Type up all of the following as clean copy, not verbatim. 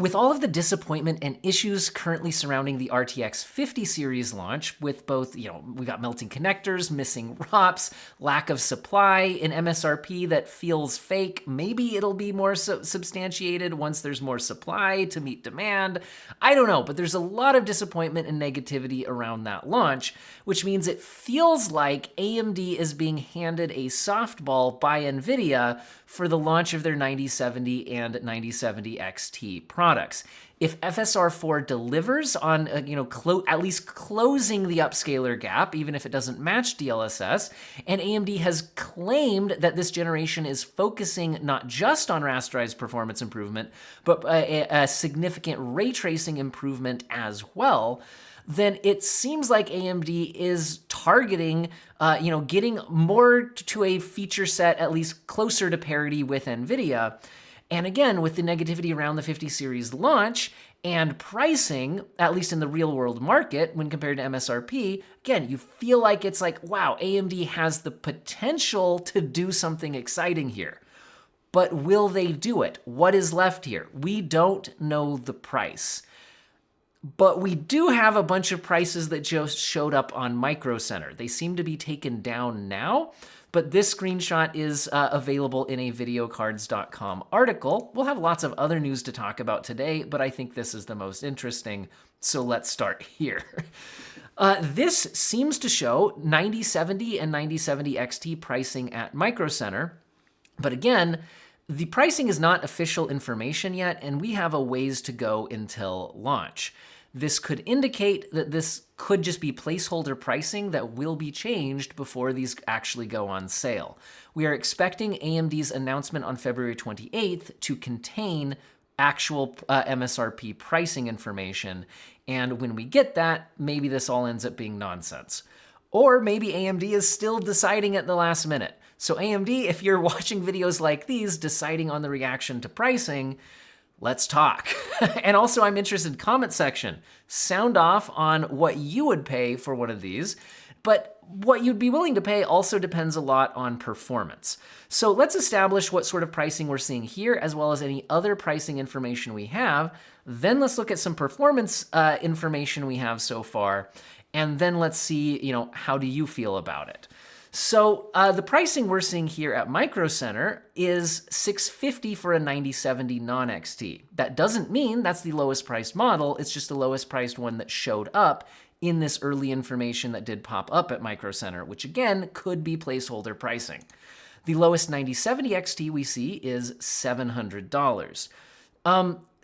With all of the disappointment and issues currently surrounding the RTX 50 series launch, with both, we got melting connectors, missing ROPs, lack of supply, an MSRP that feels fake, maybe it'll be more substantiated once there's more supply to meet demand. I don't know, but there's a lot of disappointment and negativity around that launch, which means it feels like AMD is being handed a softball by NVIDIA for the launch of their 9070 and 9070 XT products. If FSR 4 delivers on, at least closing the upscaler gap, even if it doesn't match DLSS, and AMD has claimed that this generation is focusing not just on rasterized performance improvement, but a significant ray tracing improvement as well, then it seems like AMD is targeting, getting more to a feature set at least closer to parity with NVIDIA. And again, with the negativity around the 50 series launch and pricing, at least in the real world market when compared to MSRP, again, you feel like it's like, wow, AMD has the potential to do something exciting here. But will they do it? What is left here? We don't know the price. But we do have a bunch of prices that just showed up on Micro Center. They seem to be taken down now, but this screenshot is available in a videocards.com article. We'll have lots of other news to talk about today, but I think this is the most interesting, so let's start here. This seems to show 9070 and 9070 XT pricing at Micro Center, but again, the pricing is not official information yet, and we have a ways to go until launch. This could indicate that this could just be placeholder pricing that will be changed before these actually go on sale. We are expecting AMD's announcement on February 28th to contain actual MSRP pricing information, and when we get that, maybe this all ends up being nonsense. Or maybe AMD is still deciding at the last minute. So AMD, if you're watching videos like these, deciding on the reaction to pricing, let's talk. And also, I'm interested in comment section. Sound off on what you would pay for one of these, but what you'd be willing to pay also depends a lot on performance. So let's establish what sort of pricing we're seeing here, as well as any other pricing information we have. Then let's look at some performance information we have so far, and then let's see, how do you feel about it? So the pricing we're seeing here at Micro Center is $650 for a 9070 non-XT. That doesn't mean that's the lowest priced model, it's just the lowest priced one that showed up in this early information that did pop up at Micro Center, which again could be placeholder pricing. The lowest 9070 XT we see is $700.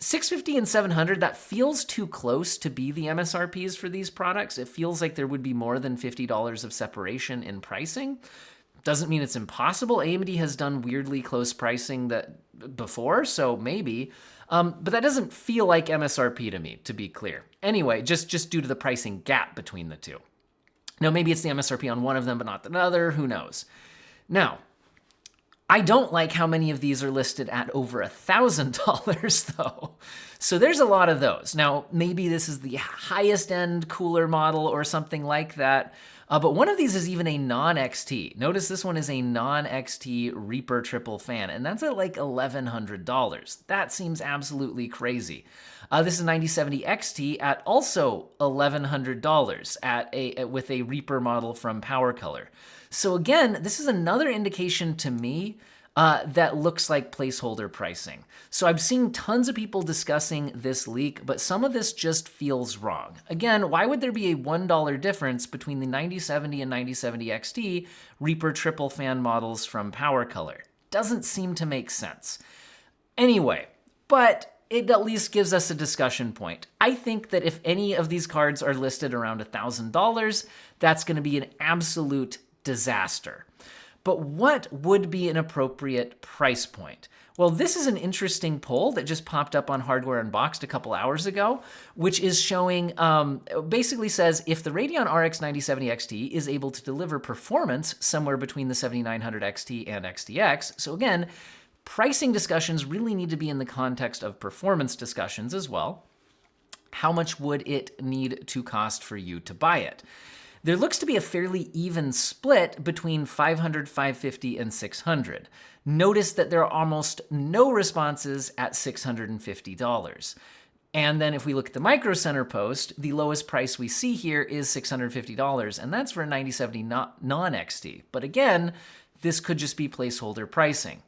650 and 700, that feels too close to be the MSRPs for these products. It feels like there would be more than $50 of separation in pricing. Doesn't mean it's impossible. AMD has done weirdly close pricing that before, so maybe. But that doesn't feel like MSRP to me, to be clear. Anyway, just due to the pricing gap between the two. Now, maybe it's the MSRP on one of them, but not the other. Who knows? Now, I don't like how many of these are listed at over $1,000 though. So there's a lot of those. Now, maybe this is the highest end cooler model or something like that. But one of these is even a non-XT. Notice this one is a non-XT Reaper triple fan, and that's at like $1,100. That seems absolutely crazy. This is 9070 XT at also $1,100 with a Reaper model from PowerColor. So again, this is another indication to me that looks like placeholder pricing. So I'm seeing tons of people discussing this leak, but some of this just feels wrong. Again, why would there be a $1 difference between the 9070 and 9070 XT Reaper triple fan models from PowerColor? Doesn't seem to make sense. Anyway, but it at least gives us a discussion point. I think that if any of these cards are listed around $1,000, that's going to be an absolute disaster. But what would be an appropriate price point? Well, this is an interesting poll that just popped up on Hardware Unboxed a couple hours ago, which is showing, basically says, if the Radeon RX 9070 XT is able to deliver performance somewhere between the 7900 XT and XTX, so again, pricing discussions really need to be in the context of performance discussions as well. How much would it need to cost for you to buy it? there looks to be a fairly even split between 500, 550, and 600. Notice that there are almost no responses at $650. And then if we look at the Micro Center post, the lowest price we see here is $650, and that's for a 9070 non-XT. But again, this could just be placeholder pricing.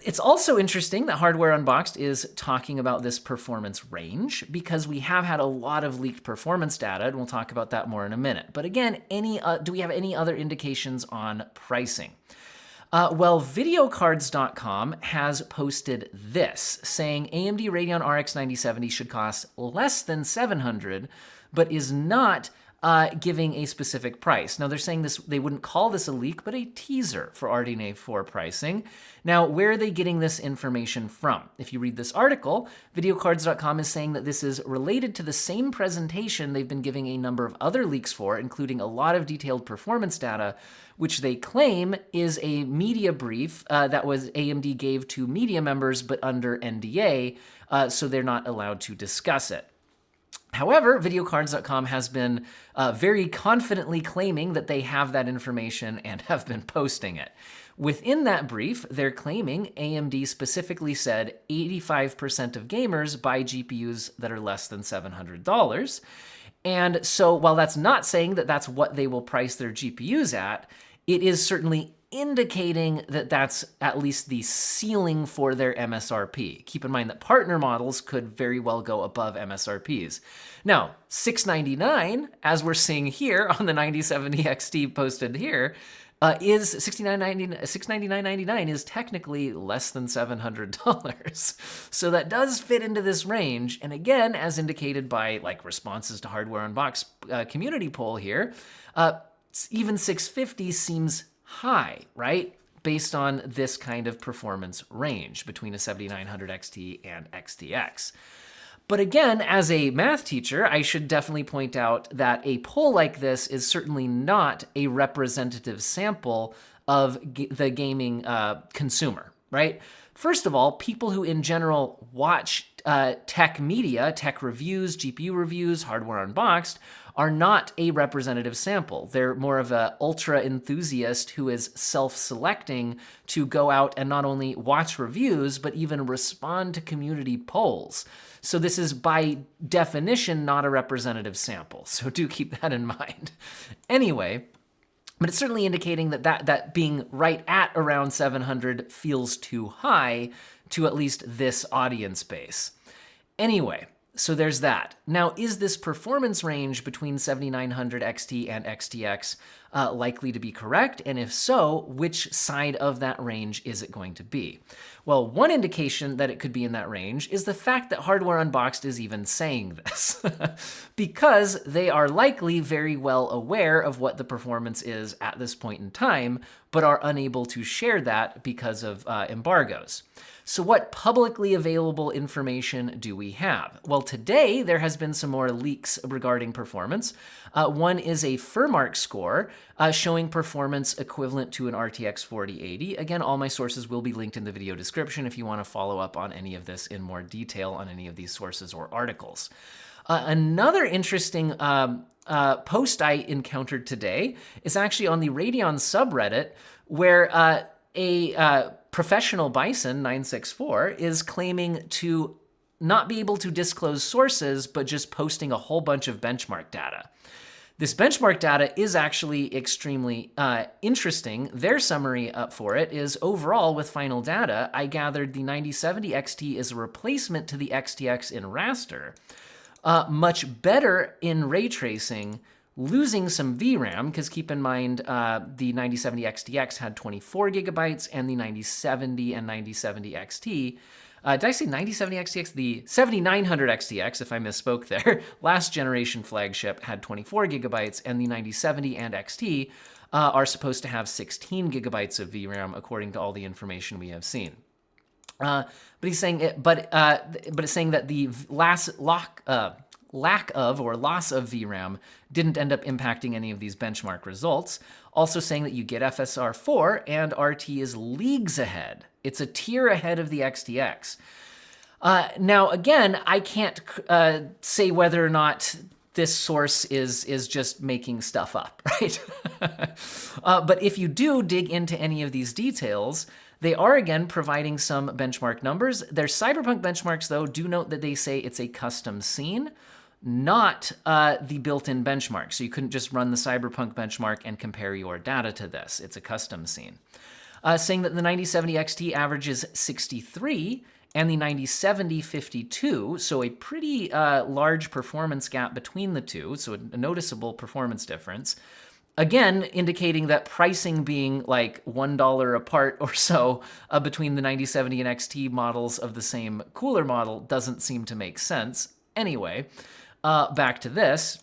It's also interesting that Hardware Unboxed is talking about this performance range because we have had a lot of leaked performance data, and we'll talk about that more in a minute. But again, do we have any other indications on pricing? Well, videocards.com has posted this, saying AMD Radeon RX 9070 should cost less than $700, but is not giving a specific price. Now, they're saying this, they wouldn't call this a leak, but a teaser for RDNA 4 pricing. Now, where are they getting this information from? If you read this article, videocards.com is saying that this is related to the same presentation they've been giving a number of other leaks for, including a lot of detailed performance data, which they claim is a media brief that was AMD gave to media members, but under NDA, so they're not allowed to discuss it. However, videocards.com has been very confidently claiming that they have that information and have been posting it. Within that brief, they're claiming AMD specifically said 85% of gamers buy GPUs that are less than $700. And so while that's not saying that that's what they will price their GPUs at, it is certainly indicating that that's at least the ceiling for their MSRP. Keep in mind that partner models could very well go above MSRPs. Now, $699, as we're seeing here on the 9070 XT posted here, is $699.99 is technically less than $700. So that does fit into this range. And again, as indicated by like responses to Hardware Unboxed community poll here, even $650 seems high, right? Based on this kind of performance range between a 7900 XT and XTX. But again, as a math teacher, I should definitely point out that a poll like this is certainly not a representative sample of the gaming consumer, right? First of all, people who in general watch tech media, tech reviews, GPU reviews, Hardware Unboxed, are not a representative sample. They're more of an ultra enthusiast who is self-selecting to go out and not only watch reviews, but even respond to community polls. So this is by definition not a representative sample. So do keep that in mind. Anyway, but it's certainly indicating that that being right at around 700 feels too high to at least this audience base. Anyway, so there's that. Now, is this performance range between 7900 XT and XTX likely to be correct? And if so, which side of that range is it going to be? Well, one indication that it could be in that range is the fact that Hardware Unboxed is even saying this, because they are likely very well aware of what the performance is at this point in time, but are unable to share that because of embargoes. So what publicly available information do we have? Well, today there has been some more leaks regarding performance. One is a Furmark score showing performance equivalent to an RTX 4080. Again, all my sources will be linked in the video description if you want to follow up on any of this in more detail on any of these sources or articles. Another interesting post I encountered today is actually on the Radeon subreddit, where a Professional Bison 964 is claiming to not be able to disclose sources, but just posting a whole bunch of benchmark data. This benchmark data is actually extremely interesting. Their summary for it is, overall, with final data, I gathered the 9070 XT is a replacement to the XTX in raster, much better in ray tracing, losing some VRAM, because keep in mind the 9070 XTX had 24 gigabytes and the 9070 and 9070 XT. Did I say 9070 XTX? The 7900 XTX, if I misspoke there, last generation flagship had 24 gigabytes, and the 9070 and XT are supposed to have 16 gigabytes of VRAM, according to all the information we have seen. But he's saying it, but it's saying that the lack of or loss of VRAM didn't end up impacting any of these benchmark results. Also saying that you get FSR 4 and RT is leagues ahead. It's a tier ahead of the XTX. Now, again, I can't say whether or not this source is just making stuff up, right? But if you do dig into any of these details, they are, again, providing some benchmark numbers. Their Cyberpunk benchmarks, though, do note that they say it's a custom scene, not the built-in benchmark. So you couldn't just run the Cyberpunk benchmark and compare your data to this. It's a custom scene. Saying that the 9070 XT averages 63 and the 9070 52, so a pretty large performance gap between the two, so a noticeable performance difference. Again, indicating that pricing being like $1 apart or so between the 9070 and XT models of the same cooler model doesn't seem to make sense. Anyway, back to this,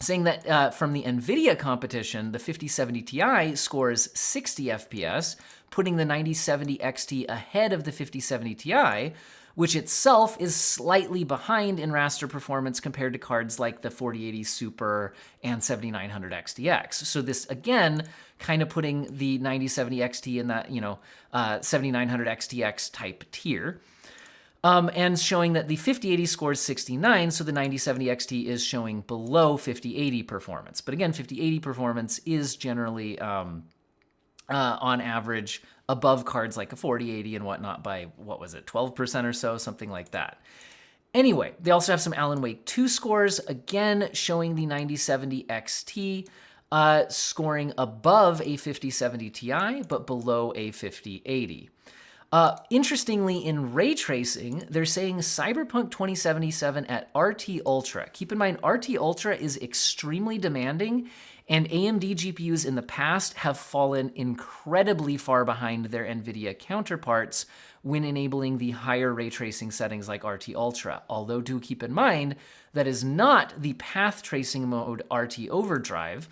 saying that from the NVIDIA competition, the 5070 Ti scores 60 FPS, putting the 9070 XT ahead of the 5070 Ti, which itself is slightly behind in raster performance compared to cards like the 4080 Super and 7900 XTX. So this, again, kind of putting the 9070 XT in that, 7900 XTX type tier. And showing that the 5080 scores 69, so the 9070 XT is showing below 5080 performance. But again, 5080 performance is generally, on average, above cards like a 4080 and whatnot by, 12% or so, something like that. Anyway, they also have some Alan Wake 2 scores, again, showing the 9070 XT scoring above a 5070 Ti, but below a 5080. Interestingly, in ray tracing, they're saying Cyberpunk 2077 at RT Ultra. Keep in mind, RT Ultra is extremely demanding, and AMD GPUs in the past have fallen incredibly far behind their NVIDIA counterparts when enabling the higher ray tracing settings like RT Ultra. Although do keep in mind, that is not the path tracing mode RT Overdrive,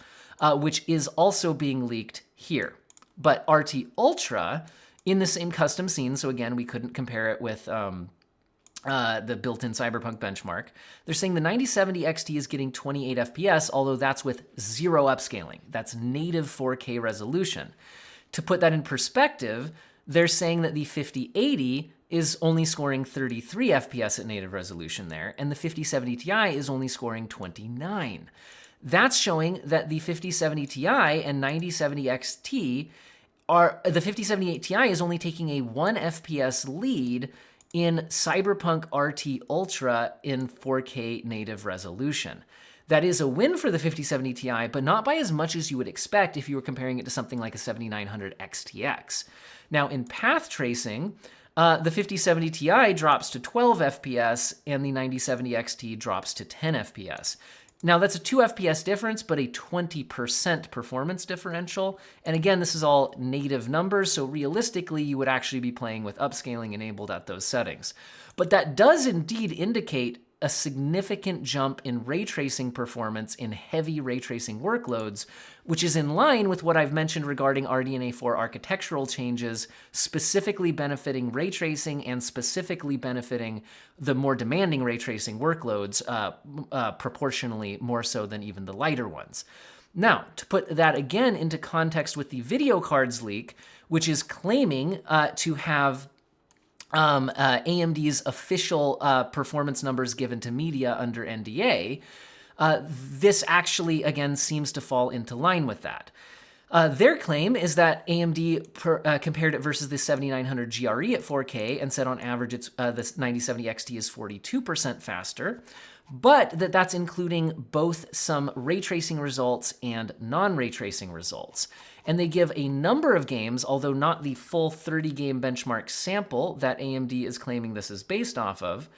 which is also being leaked here. But RT Ultra, in the same custom scene, so again, we couldn't compare it with the built-in Cyberpunk benchmark. They're saying the 9070 XT is getting 28 FPS, although that's with zero upscaling. That's native 4K resolution. To put that in perspective, they're saying that the 5080 is only scoring 33 FPS at native resolution there, and the 5070 Ti is only scoring 29. That's showing that the 5070 Ti and 9070 XT the 5078 Ti is only taking a 1 FPS lead in Cyberpunk RT Ultra in 4K native resolution. That is a win for the 5070 Ti, but not by as much as you would expect if you were comparing it to something like a 7900 XTX. Now, in path tracing, the 5070 Ti drops to 12 FPS and the 9070 XT drops to 10 FPS. Now, that's a 2 FPS difference, but a 20% performance differential. And again, this is all native numbers, so realistically, you would actually be playing with upscaling enabled at those settings. But that does indeed indicate a significant jump in ray tracing performance in heavy ray tracing workloads, which is in line with what I've mentioned regarding RDNA 4 architectural changes, specifically benefiting ray tracing and specifically benefiting the more demanding ray tracing workloads proportionally more so than even the lighter ones. Now, to put that again into context with the video cards leak, which is claiming to have AMD's official performance numbers given to media under NDA, this actually, again, seems to fall into line with that. Their claim is that AMD compared it versus the 7900 GRE at 4K and said on average it's the 9070 XT is 42% faster, but that's including both some ray tracing results and non-ray tracing results. And they give a number of games, although not the full 30-game benchmark sample that AMD is claiming this is based off of.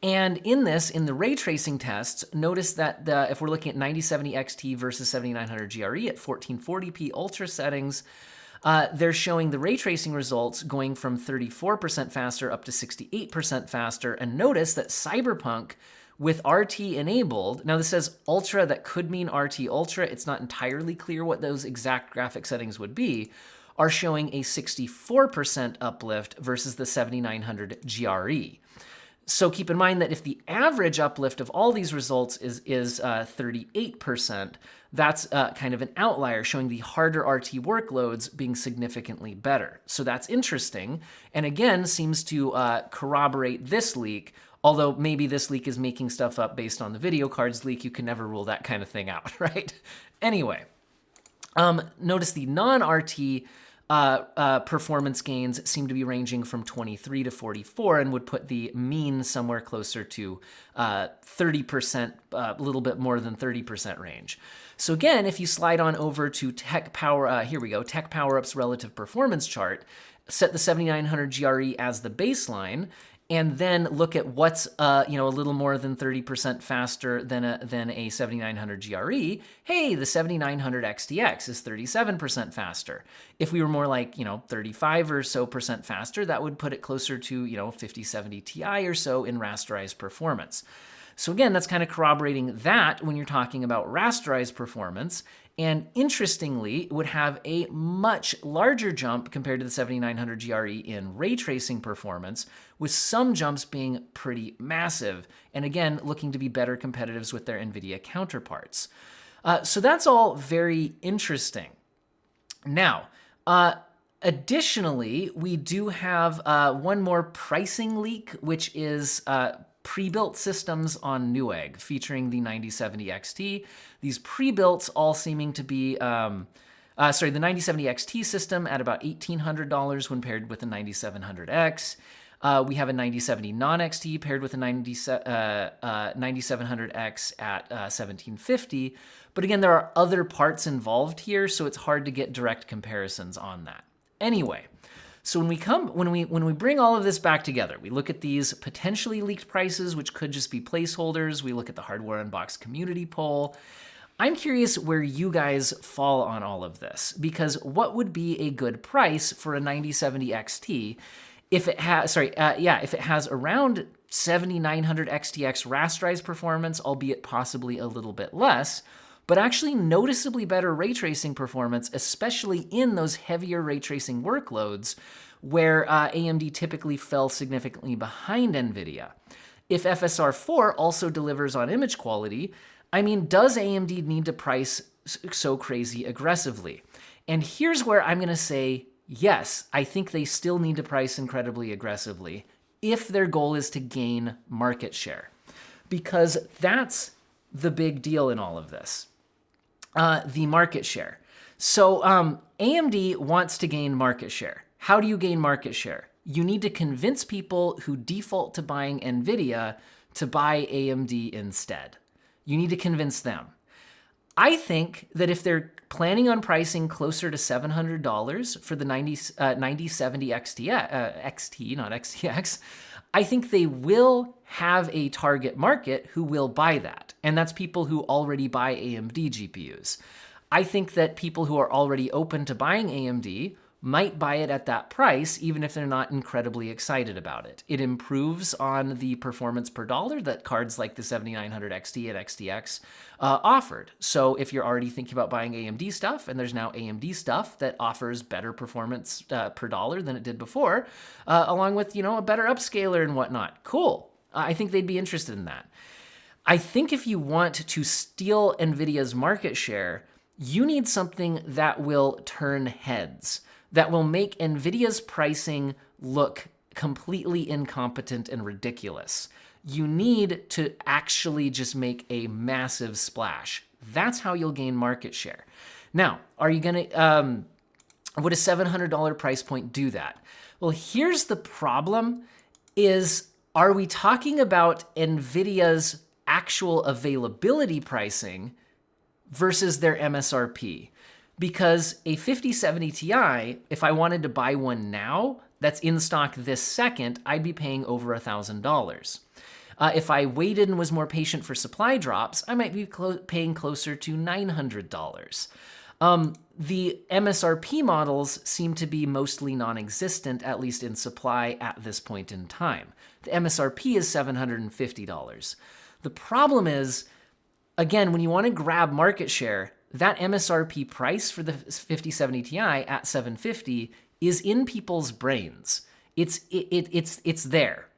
And in the ray tracing tests, notice that if we're looking at 9070 XT versus 7900 GRE at 1440p ultra settings, they're showing the ray tracing results going from 34% faster up to 68% faster. And notice that Cyberpunk with RT enabled, now this says Ultra, that could mean RT Ultra, it's not entirely clear what those exact graphic settings would be, are showing a 64% uplift versus the 7900 GRE. So keep in mind that if the average uplift of all these results is 38%, that's kind of an outlier, showing the harder RT workloads being significantly better. So that's interesting, and again, seems to corroborate this leak, Although maybe this leak is making stuff up based on the video cards leak. You can never rule that kind of thing out, right? Anyway, notice the non-RT performance gains seem to be ranging from 23 to 44 and would put the mean somewhere closer to 30%, a little bit more than 30% range. So again, if you slide on over to Tech Power, here we go, Tech PowerUp's relative performance chart, set the 7900 GRE as the baseline, and then look at what's a little more than 30% faster than a 7900 GRE. Hey, the 7900 XTX is 37% faster. If we were more like 35 or so percent faster, that would put it closer to 5070 Ti or so in rasterized performance. So again, that's kind of corroborating that when you're talking about rasterized performance. And interestingly, it would have a much larger jump compared to the 7900 GRE in ray tracing performance, with some jumps being pretty massive. And again, looking to be better competitives with their NVIDIA counterparts. So that's all very interesting. Now, additionally, we do have one more pricing leak, which is pre-built systems on Newegg featuring the 9070 XT. These pre-builts all seeming to be, the 9070 XT system at about $1,800 when paired with the 9700X. We have a 9070 non-XT paired with a 9700X at $1,750. But again, there are other parts involved here, so it's hard to get direct comparisons on that. Anyway, so when we bring all of this back together, we look at these potentially leaked prices, which could just be placeholders. We look at the Hardware Unboxed community poll. I'm curious where you guys fall on all of this, because what would be a good price for a 9070 XT if it has, if it has around 7900 XTX rasterized performance, albeit possibly a little bit less, but actually noticeably better ray tracing performance, especially in those heavier ray tracing workloads where AMD typically fell significantly behind NVIDIA. If FSR 4 also delivers on image quality, I mean, does AMD need to price so crazy aggressively? And here's where I'm going to say, yes, I think they still need to price incredibly aggressively if their goal is to gain market share, because that's the big deal in all of this. The market share. So AMD wants to gain market share. How do you gain market share? You need to convince people who default to buying NVIDIA to buy AMD instead. You need to convince them. I think that if they're planning on pricing closer to $700 for the 9070 XT, not XTX, I think they will have a target market who will buy that. And that's people who already buy AMD GPUs. I think that people who are already open to buying AMD might buy it at that price, even if they're not incredibly excited about it. It improves on the performance per dollar that cards like the 7900 XT and XTX offered. So if you're already thinking about buying AMD stuff, and there's now AMD stuff that offers better performance per dollar than it did before, along with, a better upscaler and whatnot, cool. I think they'd be interested in that. I think if you want to steal NVIDIA's market share, you need something that will turn heads, that will make NVIDIA's pricing look completely incompetent and ridiculous. You need to actually just make a massive splash. That's how you'll gain market share. Now, are you gonna, would a $700 price point do that? Well, here's the problem is, are we talking about NVIDIA's actual availability pricing versus their MSRP? Because a 5070 Ti, if I wanted to buy one now that's in stock this second, I'd be paying over $1,000. If I waited and was more patient for supply drops, I might be paying closer to $900. The MSRP models seem to be mostly non-existent, at least in supply at this point in time. The MSRP is $750. The problem is, again, when you want to grab market share, that MSRP price for the 5070 Ti at $750 is in people's brains. It's there.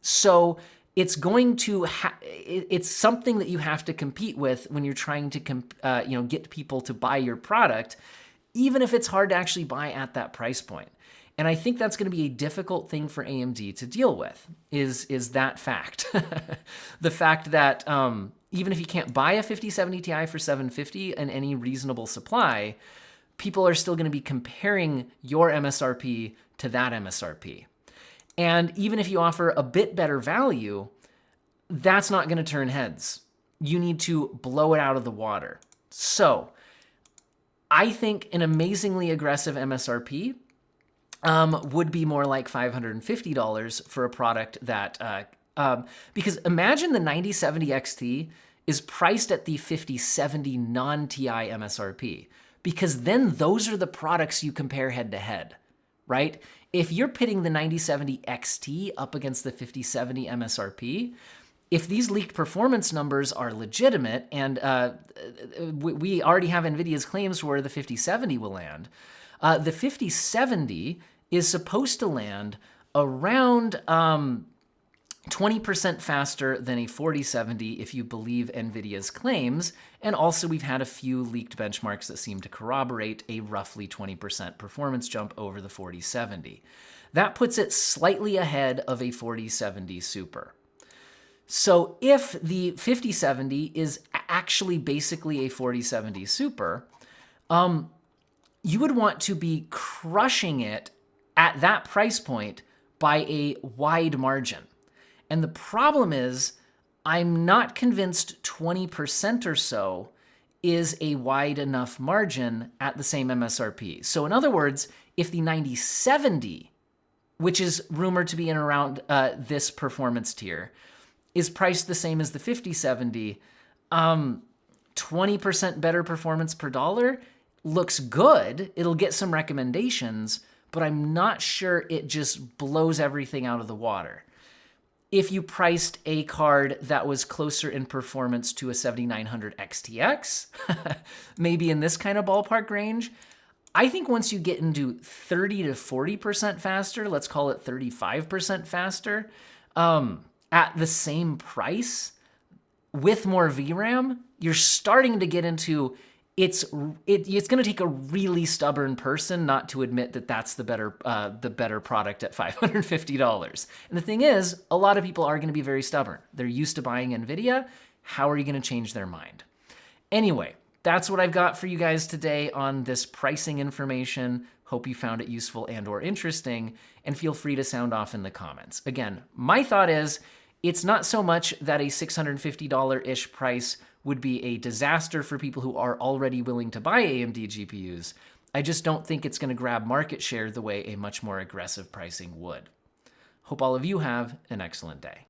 So it's going to it's something that you have to compete with when you're trying to get people to buy your product, even if it's hard to actually buy at that price point. And I think that's going to be a difficult thing for AMD to deal with, is that fact. The fact that even if you can't buy a 5070 Ti for $750 in any reasonable supply, people are still going to be comparing your MSRP to that MSRP. And even if you offer a bit better value, that's not going to turn heads. You need to blow it out of the water. So I think an amazingly aggressive MSRP would be more like $550 for a product that, because imagine the 9070 XT is priced at the 5070 non-TI MSRP, because then those are the products you compare head to head, right? If you're pitting the 9070 XT up against the 5070 MSRP, if these leaked performance numbers are legitimate, and we already have NVIDIA's claims where the 5070 will land, the 5070 is supposed to land around 20% faster than a 4070 if you believe NVIDIA's claims, and also we've had a few leaked benchmarks that seem to corroborate a roughly 20% performance jump over the 4070. That puts it slightly ahead of a 4070 Super. So if the 5070 is actually basically a 4070 Super, you would want to be crushing it at that price point by a wide margin. And the problem is, I'm not convinced 20% or so is a wide enough margin at the same MSRP. So in other words, if the 9070, which is rumored to be in around this performance tier, is priced the same as the 5070, 20% better performance per dollar looks good. It'll get some recommendations, but I'm not sure it just blows everything out of the water. If you priced a card that was closer in performance to a 7900 XTX, maybe in this kind of ballpark range, I think once you get into 30 to 40% faster, let's call it 35% faster, at the same price with more VRAM, you're starting to get into it's going to take a really stubborn person not to admit that that's the better product at $550. And the thing is, a lot of people are going to be very stubborn. They're used to buying NVIDIA. How are you going to change their mind? Anyway, that's what I've got for you guys today on this pricing information. Hope you found it useful and or interesting, and feel free to sound off in the comments. Again, my thought is, it's not so much that a $650-ish price would be a disaster for people who are already willing to buy AMD GPUs. I just don't think it's going to grab market share the way a much more aggressive pricing would. Hope all of you have an excellent day.